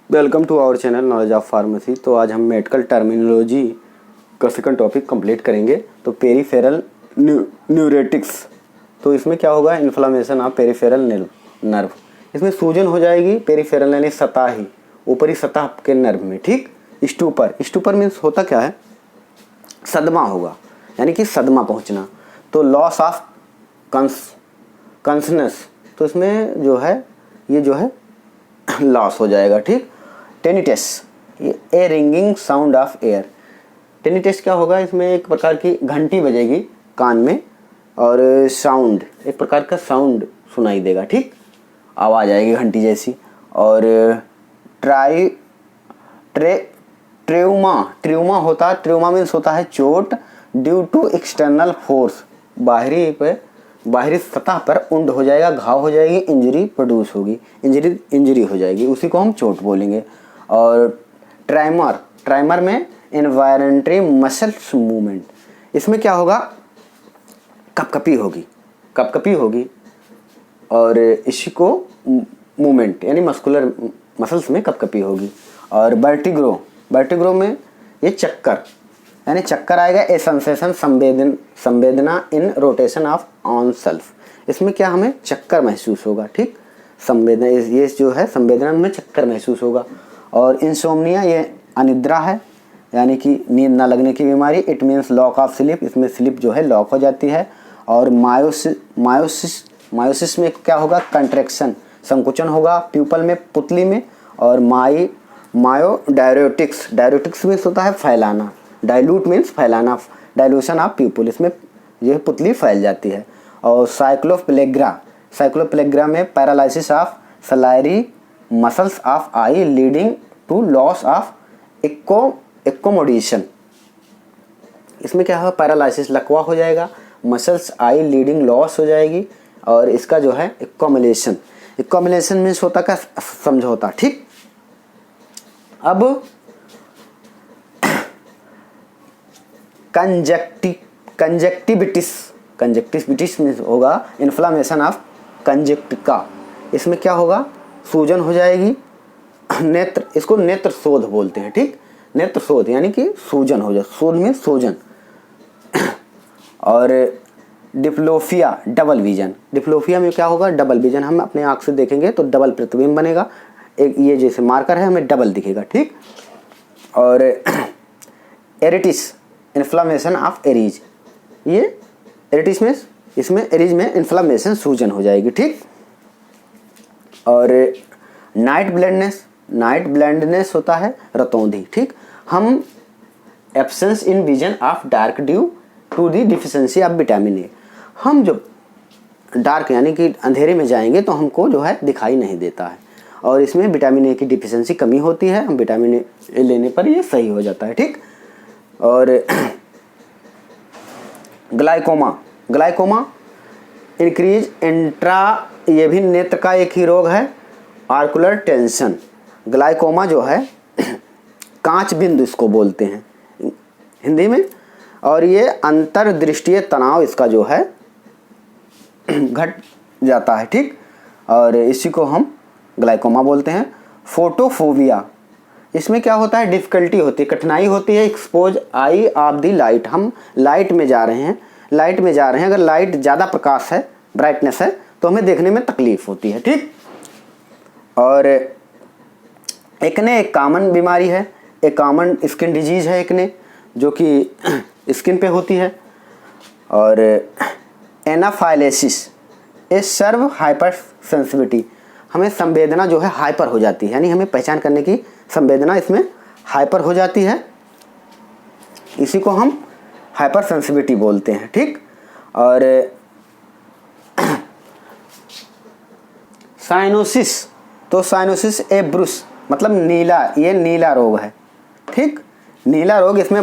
Welcome to our channel knowledge of pharmacy. तो आज हम मेडिकल टर्मिनोलॉजी का सेकंड टॉपिक कंप्लीट करेंगे। तो पेरिफेरल न्यूरेटिक्स, तो इसमें क्या होगा, इन्फ्लामेशन ऑफ पेरिफेरल नर्व। इसमें सूजन हो जाएगी पेरिफेरल यानी सतह ही, ऊपरी सतह के नर्व में। ठीक, स्टूपर मीन्स होता क्या है, सदमा होगा, यानी कि सदमा पहुंचना। तो लॉस ऑफ कंसनेस, तो इसमें जो है ये जो है लॉस हो जाएगा। ठीक, टेनिटस, ये a ringing sound of ear. Tinnitus क्या होगा, इसमें एक प्रकार की घंटी बजेगी कान में और साउंड, एक प्रकार का साउंड सुनाई देगा। ठीक, आवाज़ आएगी घंटी जैसी। और ट्रेउमा होता है, ट्रेउमा मीन्स होता है चोट ड्यू टू एक्सटर्नल फोर्स, बाहरी सतह पर उंड हो जाएगा, घाव हो जाएगी, इंजरी प्रोड्यूस होगी, इंजरी हो जाएगी, उसी को हम चोट बोलेंगे। और ट्राइमर में इन्वायरमेंटरी मसल्स मूवमेंट, इसमें क्या होगा, कपकपी होगी और इसी को मूवमेंट यानी मस्कुलर मसल्स में कपकपी होगी। और वर्टिग्रो में ये चक्कर यानी चक्कर आएगा। ए सेंसेशन, संवेदना इन रोटेशन ऑफ ऑन सेल्फ, इसमें क्या हमें चक्कर महसूस होगा। ठीक, संवेदना, ये जो है संवेदना में चक्कर महसूस होगा। और इंसोम्निया, ये अनिद्रा है यानी कि नींद ना लगने की बीमारी। It means lock of sleep, इसमें स्लीप जो है लॉक हो जाती है। और मायोसिस में क्या होगा, कंट्रैक्शन, संकुचन होगा प्यूपल में, पुतली में। और डायरेटिक्स मीन्स होता है फैलाना, डाइल्यूट मीन्स फैलाना, डाइल्यूशन ऑफ प्यूपल, इसमें यह पुतली फैल जाती है। और साइक्लोप्लेग्रा में paralysis of ciliary muscles of eye leading to loss of accommodation, इसमें क्या होगा, पैरालिसिस, लकवा हो जाएगा, मसल्स आई लीडिंग लॉस हो जाएगी। और इसका जो है एक्कोमोडेशन मीन्स होता का समझौता। ठीक, अब कंजक्टिविटिस में होगा इन्फ्लामेशन ऑफ कंजक्टिका, इसमें क्या होगा, सूजन हो जाएगी। नेत्र, इसको नेत्र शोध बोलते हैं। ठीक, नेत्र शोध यानी कि सूजन हो जाए, शोध में सूजन। और डिप्लोफिया, डबल विजन, डिप्लोफिया में क्या होगा, डबल विजन, हम अपने आँख से देखेंगे तो डबल प्रतिबिंब बनेगा, एक ये जैसे मार्कर है हमें डबल दिखेगा। ठीक, और एरिटिस, इन्फ्लामेशन ऑफ एरीज, ये एरिटिस में, इसमें एरीज में इन्फ्लामेशन, सूजन हो जाएगी। ठीक, और नाइट ब्लाइंडनेस होता है रतौंधी। ठीक, हम absence in vision of dark due to the deficiency of vitamin A, हम जब डार्क यानी कि अंधेरे में जाएंगे तो हमको जो है दिखाई नहीं देता है, और इसमें विटामिन ए की डिफिशिएंसी कमी होती है, हम विटामिन ए लेने पर ये सही हो जाता है। ठीक, और ग्लाइकोमा इंक्रीज इंट्रा, ये भी नेत्र का एक ही रोग है, आर्कुलर टेंशन। ग्लाइकोमा जो है कांच बिंदु इसको बोलते हैं हिंदी में, और ये अंतर्दृष्टीय तनाव इसका जो है घट जाता है। ठीक, और इसी को हम ग्लाइकोमा बोलते हैं। फोटोफोबिया, इसमें क्या होता है, डिफिकल्टी होती है, कठिनाई होती है, expose I of the light, हम लाइट में जा रहे हैं, अगर लाइट ज़्यादा प्रकाश है, ब्राइटनेस है, तो हमें देखने में तकलीफ होती है। ठीक, और एक्ने एक कॉमन बीमारी है, एक कॉमन स्किन डिजीज है एक्ने, जो कि स्किन पे होती है। और एनाफाइलेसिस, ए सर्व हाइपर सेंसिटिविटी, हमें संवेदना जो है हाइपर हो जाती है, यानी हमें पहचान करने की संवेदना इसमें हाइपर हो जाती है, इसी को हम हाइपर सेंसिटिविटी बोलते हैं। ठीक, और साइनोसिस, तो साइनोसिस ए ब्रुस मतलब नीला, ये नीला रोग है। ठीक, नीला रोग, इसमें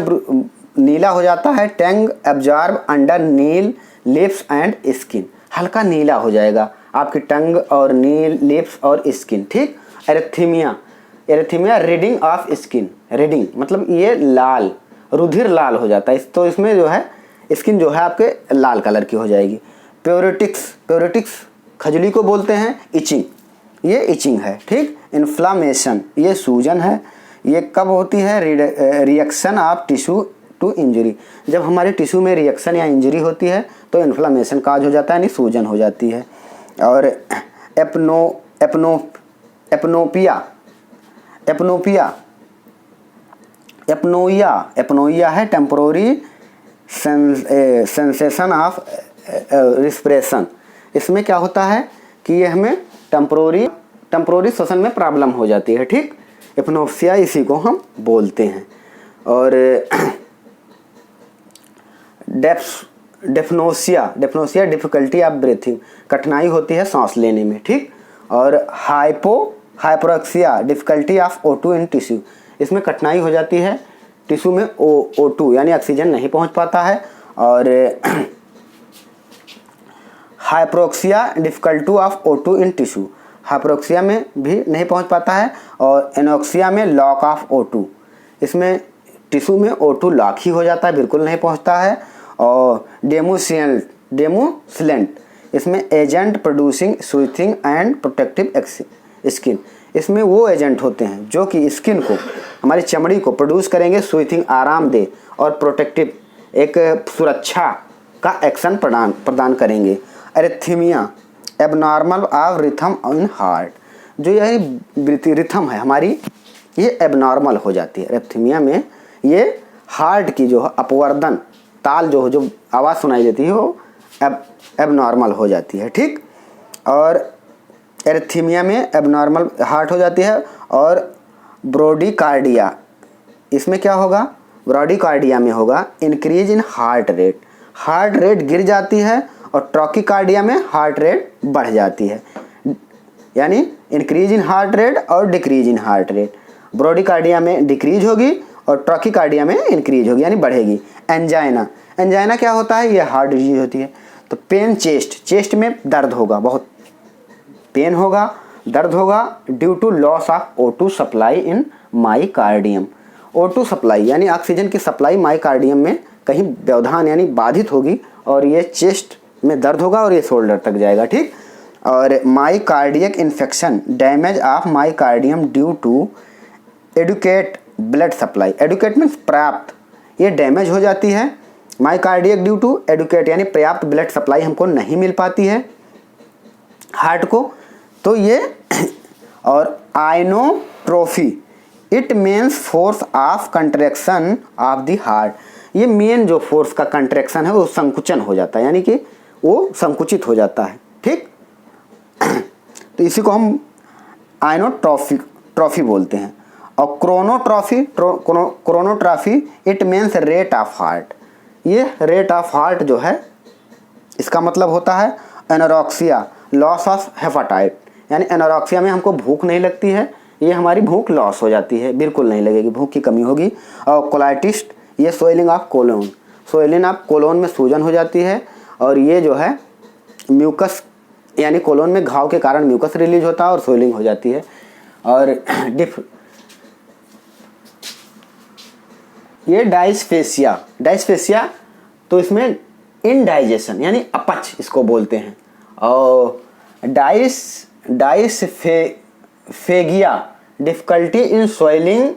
नीला हो जाता है, tongue absorb under nail lips and skin, हल्का नीला हो जाएगा आपकी टंग और नील लिप्स और स्किन। ठीक, एरिथीमिया रीडिंग ऑफ स्किन, रीडिंग मतलब ये लाल, रुधिर लाल हो जाता है, तो इसमें जो है स्किन जो है आपके लाल कलर की हो जाएगी। प्योरेटिक्स खजली को बोलते हैं, इचिंग, ये इचिंग है। ठीक, इन्फ्लामेशन, ये सूजन है। ये कब होती है? Reaction of tissue to injury, जब हमारे टिश्यू में रिएक्शन या इंजरी होती है तो इन्फ्लामेशन काज हो जाता है, यानी सूजन हो जाती है। और एपनोइया है टेम्पोररी सेंसेशन ऑफ रिस्पिरेशन। इसमें क्या होता है कि ये हमें टेम्पोररी श्वसन में प्रॉब्लम हो जाती है, ठीक। एपनोप्सिया इसी को हम बोलते हैं। और डेफनोसिया डिफिकल्टी ऑफ ब्रीथिंग, कठिनाई होती है सांस लेने में, ठीक। और hypoxia difficulty of O2 in tissue, इसमें कठिनाई हो जाती है टिश्यू में O2 यानी ऑक्सीजन नहीं पहुंच पाता है। और hypoxia difficulty of O2 in tissue, hypoxia में भी नहीं पहुंच पाता है। और एनोक्सिया में लॉक ऑफ O2, इसमें टिश्यू में O2 लॉक ही हो जाता है, बिल्कुल नहीं पहुंचता है। और डेमोसिलेंट, इसमें agent producing soothing and protective skin, इसमें वो एजेंट होते हैं जो कि स्किन को, हमारी चमड़ी को प्रोड्यूस करेंगे, सूथिंग आरामदेह और प्रोटेक्टिव एक सुरक्षा का एक्शन प्रदान करेंगे। Arrhythmia abnormal of rhythm in heart, जो यह रिथम है हमारी, ये एबनॉर्मल हो जाती है। एरिथमिया में ये हार्ट की जो अपवर्दन ताल जो आवाज़ सुनाई देती है वो एबनॉर्मल हो जाती है, ठीक। और एरिथमिया में एबनॉर्मल हार्ट हो जाती है। और ब्रोडीकार्डिया, इसमें क्या होगा? ब्रोडीकार्डिया में होगा इंक्रीज इन हार्ट रेट गिर जाती है। और ट्रॉकीकार्डिया में हार्ट रेट बढ़ जाती है, यानी इंक्रीज इन हार्ट रेट और डिक्रीज इन हार्ट रेट। ब्रोडीकार्डिया में डिक्रीज होगी और ट्रॉकीकार्डिया में इंक्रीज होगी, यानी बढ़ेगी। एंजाइना क्या होता है? ये हार्ट डिजीज होती है। तो पेन चेस्ट में दर्द होगा, बहुत पेन होगा, दर्द होगा due to loss of O2 supply in myocardium. O2 supply यानी ऑक्सीजन की सप्लाई माइकार्डियम में कहीं व्यवधान यानी बाधित होगी और ये चेस्ट में दर्द होगा और ये शोल्डर तक जाएगा, ठीक। और myocardiac infection, damage of myocardium due to adequate blood supply, adequate means पर्याप्त, ये डैमेज हो जाती है। माइकार्डियक ड्यू टू एडुकेट यानी पर्याप्त ब्लड सप्लाई हमको नहीं मिल पाती है हार्ट को, तो ये। और inotropy, it means force of contraction of the heart, ये मेन जो फोर्स का कंट्रैक्शन है वो संकुचन हो जाता है, यानी कि वो संकुचित हो जाता है, ठीक। तो इसी को हम आइनोट्रोफी बोलते हैं। और chronotropy it means rate of heart, ये रेट ऑफ हार्ट जो है इसका मतलब होता है एनोरेक्सिया लॉस ऑफ हेपाटाइट, यानी एनोरेक्सिया में हमको भूख नहीं लगती है, ये हमारी भूख लॉस हो जाती है, बिल्कुल नहीं लगेगी, भूख की कमी होगी। और कोलाइटिस, ये स्वेलिंग ऑफ कोलोन में सूजन हो जाती है। और ये जो है म्यूकस, यानी कोलोन में घाव के कारण म्यूकस रिलीज होता है और स्वेलिंग हो जाती है। और ये डाइस्फेसिया तो इसमें इनडाइजेशन यानी अपच इसको बोलते हैं। और डाइस्फेगिया डिफिकल्टी इन स्वेलिंग,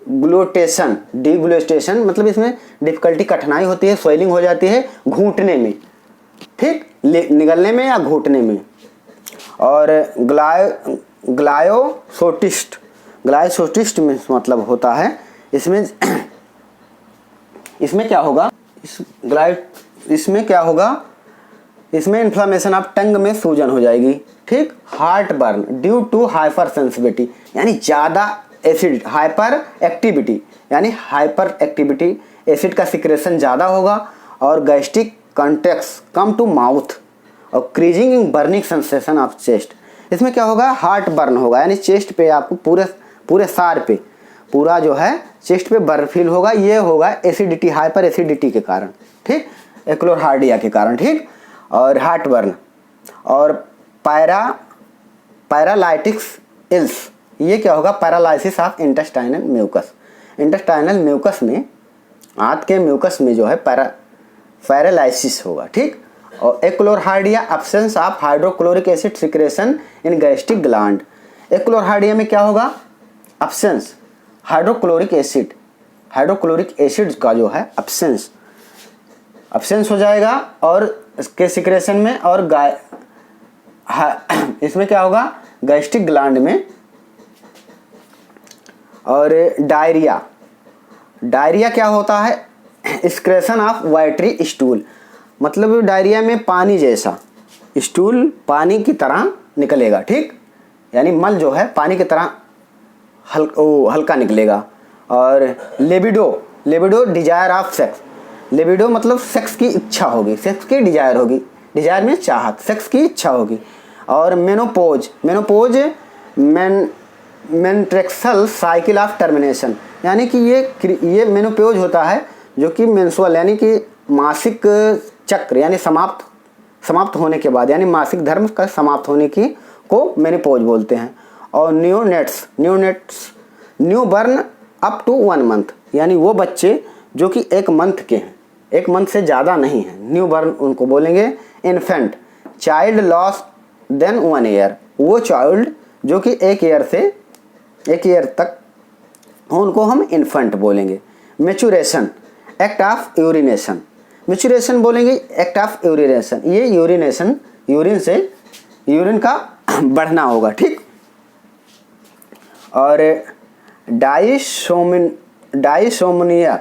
डिग्लूटेशन मतलब इसमें डिफिकल्टी कठिनाई होती है, स्वेलिंग हो जाती है घूंटने में, ठीक, निगलने में या घूंटने में। और ग्लायोसोटिस्ट में मतलब होता है इसमें क्या होगा, इसमें इन्फ्लामेशन ऑफ टंग में सूजन हो जाएगी, ठीक। Heartburn due to hypersensitivity यानी ज़्यादा एसिड, हाइपर एक्टिविटी एसिड का सिक्रेशन ज़्यादा होगा। और gastric contents come to mouth. और creasing in burning sensation of chest, इसमें क्या होगा? हार्ट बर्न होगा, यानी चेस्ट पे आपको पूरे सार पे पूरा जो है चेस्ट पे बर्न फील होगा, ये होगा एसिडिटी, हाइपर एसिडिटी के कारण, ठीक, एक्लोहार्डिया के कारण, ठीक। और हार्ट बर्न। और पैरालाइटिक्स इल्स, ये क्या होगा? पैरालाइसिस ऑफ इंटेस्टाइनल म्यूकस में, आंत के म्यूकस में जो है पैरालाइसिस होगा, ठीक। और achlorhydria absence of hydrochloric acid secretion in gastric gland. Achlorhydria में क्या होगा, एब्सेंस हाइड्रोक्लोरिक एसिड का जो है एब्सेंस हो जाएगा और इसके सिक्रेशन में, और इसमें क्या होगा गैस्ट्रिक ग्लैंड में। और डायरिया क्या होता है, एक्सक्रेशन ऑफ वाटरी स्टूल, मतलब डायरिया में पानी जैसा स्टूल पानी की तरह निकलेगा, ठीक, यानी मल जो है पानी की तरह हल्का निकलेगा। और libido desire of sex, libido मतलब सेक्स की इच्छा होगी, सेक्स की डिजायर होगी, डिजायर में चाहत, सेक्स की इच्छा होगी। और menopause menstrual cycle of termination, यानी कि ये मेनोपोज होता है जो कि मेंस्ट्रुअल यानी कि मासिक चक्र यानी समाप्त होने के बाद, यानी मासिक धर्म का समाप्त होने की को मेनोपोज बोलते हैं। और newborn up to 1 month, यानी वो बच्चे जो कि 1 मंथ के हैं, 1 मंथ से ज़्यादा नहीं है, न्यू बर्न उनको बोलेंगे। Infant child less than 1 year, वो चाइल्ड जो कि 1 ईयर तक उनको हम इन्फेंट बोलेंगे। Maturation act of urination, maturation बोलेंगे एक्ट ऑफ यूरिनेशन, ये यूरिन का बढ़ना होगा, ठीक। और डाइसोमनिया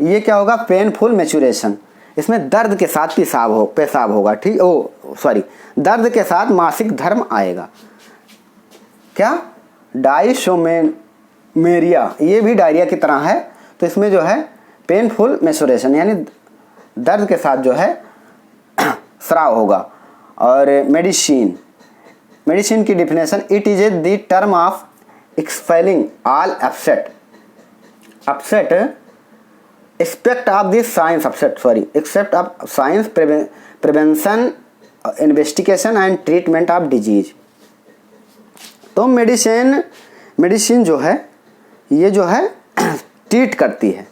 ये क्या होगा, पेनफुल मैच्योरेशन, इसमें दर्द के साथ पेशाब होगा, ठीक, दर्द के साथ मासिक धर्म आएगा। क्या डाइसोमेरिया, ये भी डायरिया की तरह है, तो इसमें जो है पेनफुल मैच्योरेशन यानी दर्द के साथ जो है स्राव होगा। और मेडिसिन की definition, it is the term of expelling all upset except of science prevention investigation and treatment of disease. तो मेडिसिन जो है ये जो है ट्रीट करती है,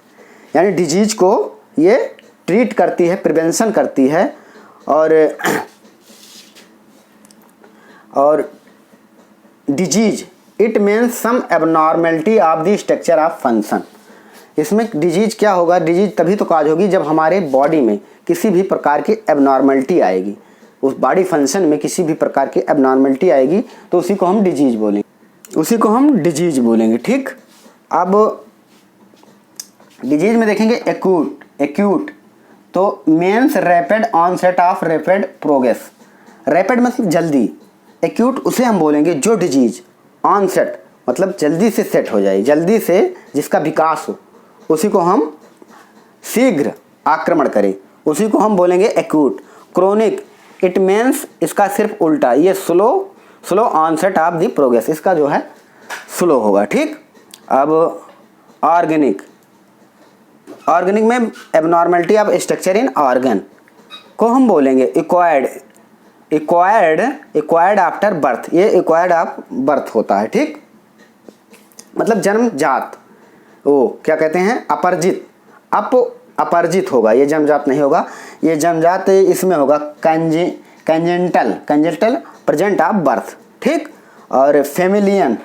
यानी डिजीज को ये ट्रीट करती है, प्रिवेंशन करती है। और disease it means some abnormality of the structure of function, इसमें डिजीज क्या होगा, डिजीज तभी तो काज होगी जब हमारे बॉडी में किसी भी प्रकार की एबनॉर्मेलिटी आएगी, उस बॉडी फंक्शन में किसी भी प्रकार की एबनॉर्मेलिटी आएगी तो उसी को हम डिजीज बोलेंगे, ठीक। अब डिजीज में देखेंगे एक्यूट, तो means rapid onset of rapid progress, rapid मतलब जल्दी, एक्यूट उसे हम बोलेंगे जो डिजीज ऑनसेट मतलब जल्दी से सेट हो जाए, जल्दी से जिसका विकास हो, उसी को हम शीघ्र आक्रमण करें, उसी को हम बोलेंगे एक्यूट। क्रोनिक इट मीन्स इसका सिर्फ उल्टा, ये slow onset of the progress, इसका जो है स्लो होगा, ठीक। अब ऑर्गेनिक में abnormality of structure in organ को हम बोलेंगे एक्वायर्ड आफ्टर बर्थ, ये एक्वायर्ड ऑफ बर्थ होता है, ठीक, मतलब जन्मजात, वो क्या कहते हैं अपरजित होगा, ये जन्मजात नहीं होगा, ये जन्मजात इसमें होगा कंजेंटल प्रेजेंट ऑफ बर्थ, ठीक। और फेमिलियन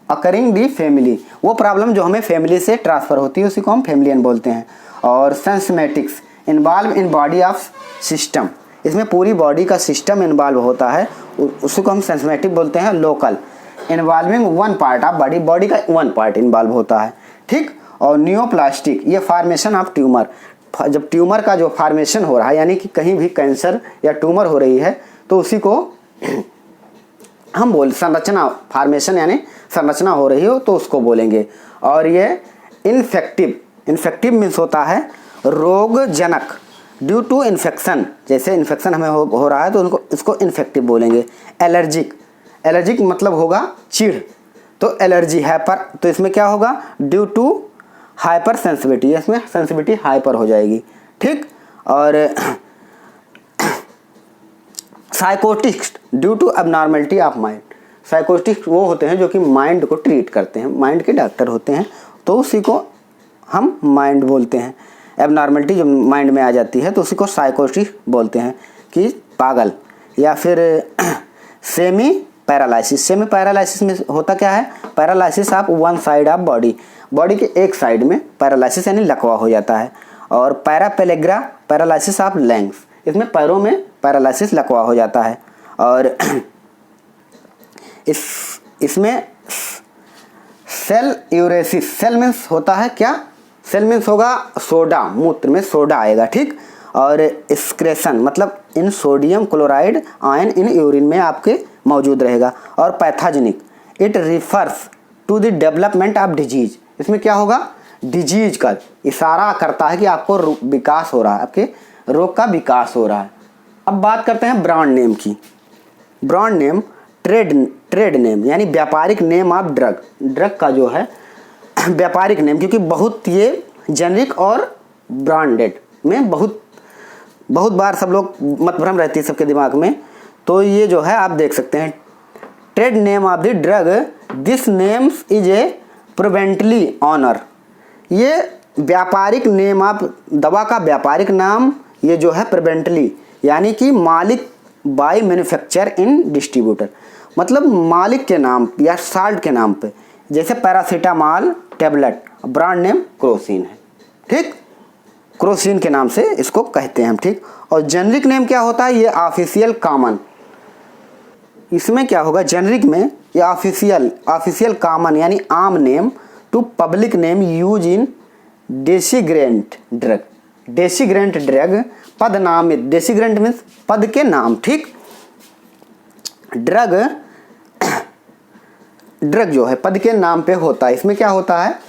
अकरिंग दी फैमिली, वो प्रॉब्लम जो हमें फैमिली से ट्रांसफ़र होती है उसी को हम फैमिलियन बोलते हैं। और सेंसमेटिक्स involve in body of system, इसमें पूरी बॉडी का सिस्टम इन्वॉल्व होता है, उसी को हम सेंसमेटिक बोलते हैं। Local involving 1 part of body का 1 पार्ट इन्वॉल्व होता है, ठीक। और न्यूप्लास्टिक ये फॉर्मेशन ऑफ ट्यूमर, जब ट्यूमर का जो फॉर्मेशन हो रहा है यानी कि कहीं भी कैंसर या ट्यूमर हो रही है तो उसी को हम संरचना, फॉर्मेशन यानी संरचना हो रही हो तो उसको बोलेंगे। और ये इन्फेक्टिव मीन्स होता है रोगजनक, ड्यू टू इन्फेक्शन, जैसे इन्फेक्शन हमें हो रहा है तो उनको इसको इन्फेक्टिव बोलेंगे। एलर्जिक मतलब होगा चिढ़, तो एलर्जी हाइपर, तो इसमें क्या होगा ड्यू टू हाइपर सेंसिटिविटी, इसमें सेंसिटिविटी हाइपर हो जाएगी, ठीक। और psychotics due to abnormality of mind, psychotics वो होते हैं जो कि माइंड को ट्रीट करते हैं, माइंड के डॉक्टर होते हैं, तो उसी को हम माइंड बोलते हैं। एबनॉर्मलिटी जो माइंड में आ जाती है तो उसी को साइकोटिक बोलते हैं कि पागल। या फिर सेमी पैरालिसिस। सेमी पैरालिसिस में होता क्या है, paralysis of one side of body, body के एक साइड में पैरालिसिस यानी लकवा हो जाता है। और पैरापेलेग्रा पैरालिसिस ऑफ लेग्स, इसमें पैरों में पैरालिसिस लकवा हो जाता है। और इसमें सेल यूरेसिस, सेल मीन्स होता है क्या, सेल मीन्स होगा सोडा, मूत्र में सोडा आएगा, ठीक। और एक्सक्रेशन मतलब in sodium chloride ion in urine में आपके मौजूद रहेगा। और pathogenic, it refers to the development of disease, इसमें क्या होगा, डिजीज का इशारा करता है कि आपको विकास हो रहा है, आपके रोग का विकास हो रहा है। अब बात करते हैं ब्रांड नेम की। ब्रांड नेम ट्रेड नेम यानी व्यापारिक नेम ऑफ ड्रग, ड्रग का जो है व्यापारिक नेम, क्योंकि बहुत ये जेनरिक और ब्रांडेड में बहुत बार सब लोग मतभ्रम रहती है सबके दिमाग में। तो ये जो है आप देख सकते हैं, trade name of the drug, this names is a proprietary owner, ये व्यापारिक नेम ऑफ दवा का व्यापारिक नाम ये जो है प्रोवेंटली यानी कि मालिक बाय मैन्युफैक्चर इन डिस्ट्रीब्यूटर, मतलब मालिक के नाम या साल्ट के नाम पे, जैसे paracetamol tablet, brand name Crocin है, ठीक, क्रोसिन के नाम से इसको कहते हैं हम, ठीक। और जेनरिक नेम क्या होता है, ये ऑफिशियल कॉमन, इसमें क्या होगा जेनरिक में, ये ऑफिशियल कॉमन यानी आम name to public name use in designated drug, designated drug पद नामित, डेसिग्रेंट मीन्स पद के नाम, ठीक। ड्रग जो है पद के नाम पे होता है, इसमें क्या होता है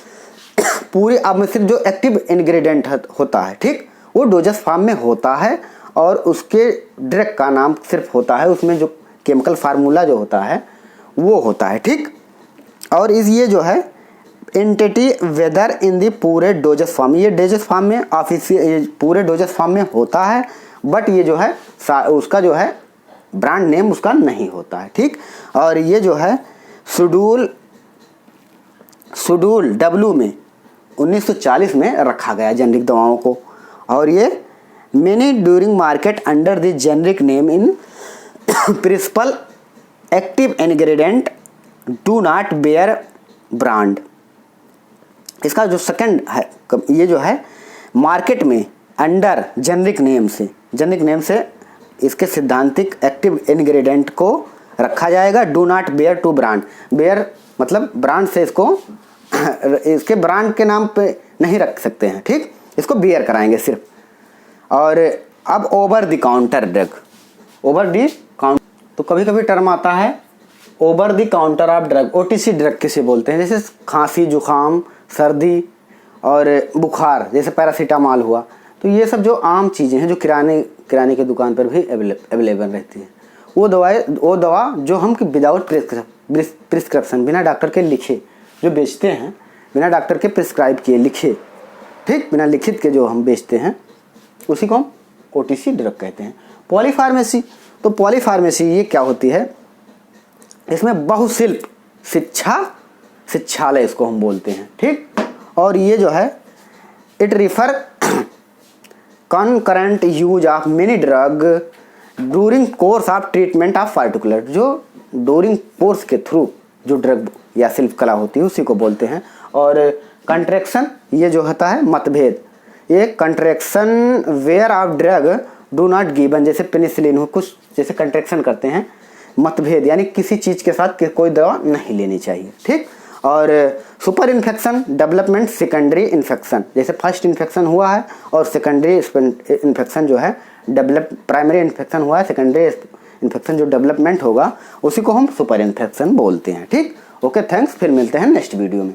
पूरे अब में सिर्फ जो एक्टिव इंग्रेडिएंट होता है, ठीक, वो डोजेस फॉर्म में होता है और उसके ड्रग का नाम सिर्फ होता है, उसमें जो केमिकल फार्मूला जो होता है वो होता है, ठीक। और ये जो है एंटिटी वेदर इन दी पूरे डोजेस फॉर्म, ये डोजेस फॉर्म में ऑफिशियल पूरे डोजेस फॉर्म में होता है, बट ये जो है उसका जो है ब्रांड नेम उसका नहीं होता है, ठीक। और ये जो है शेड्यूल डब्ल्यू में 1940 में रखा गया जेनरिक दवाओं को। और ये many during market under the generic name in principal active ingredient do not bear brand. इसका जो सेकंड है ये जो है मार्केट में अंडर जेनरिक नेम से इसके सिद्धांतिक एक्टिव इंग्रेडिएंट को रखा जाएगा, do not bear to brand, bear मतलब ब्रांड से इसके ब्रांड के नाम पे नहीं रख सकते हैं, ठीक, इसको बेयर कराएंगे सिर्फ। और अब over the counter drug, over the counter, तो कभी कभी टर्म आता है over the counter of drug, OTC drug किसे बोलते हैं, जैसे खांसी जुखाम सर्दी और बुखार, जैसे पैरासीटामॉल हुआ। तो ये सब जो आम चीज़ें हैं जो किराने की दुकान पर भी अवेलेबल रहती है, वो दवा जो हम विदाउट प्रिस्क्रिप्शन बिना डॉक्टर के लिखे जो बेचते हैं, बिना डॉक्टर के प्रिस्क्राइब किए लिखे, ठीक, बिना लिखित के जो हम बेचते हैं उसी को हम ओटीसी ड्रग कहते हैं। पॉलीफार्मेसी, तो पॉलीफार्मेसी ये क्या होती है, इसमें बहुशिल्प शिक्षालय इसको हम बोलते हैं, ठीक। और ये जो है it refer concurrent use of many drug during course of treatment of particular, जो ड्यूरिंग कोर्स के थ्रू जो ड्रग या शिल्प कला होती है उसी को बोलते हैं। और कंट्रैक्शन ये जो होता है मतभेद, ये contraction where of drug do not given, जैसे पेनिसिलिन हो, कुछ जैसे कंट्रैक्शन करते हैं, मतभेद यानी किसी चीज़ के साथ कोई दवा नहीं लेनी चाहिए, ठीक। और super infection development secondary infection, जैसे फर्स्ट इन्फेक्शन हुआ है और सेकेंडरी इन्फेक्शन जो है प्राइमरी इन्फेक्शन हुआ है, सेकेंडरी इन्फेक्शन जो डेवलपमेंट होगा उसी को हम सुपर इन्फेक्शन बोलते हैं, ठीक। ओके थैंक्स, फिर मिलते हैं नेक्स्ट वीडियो में।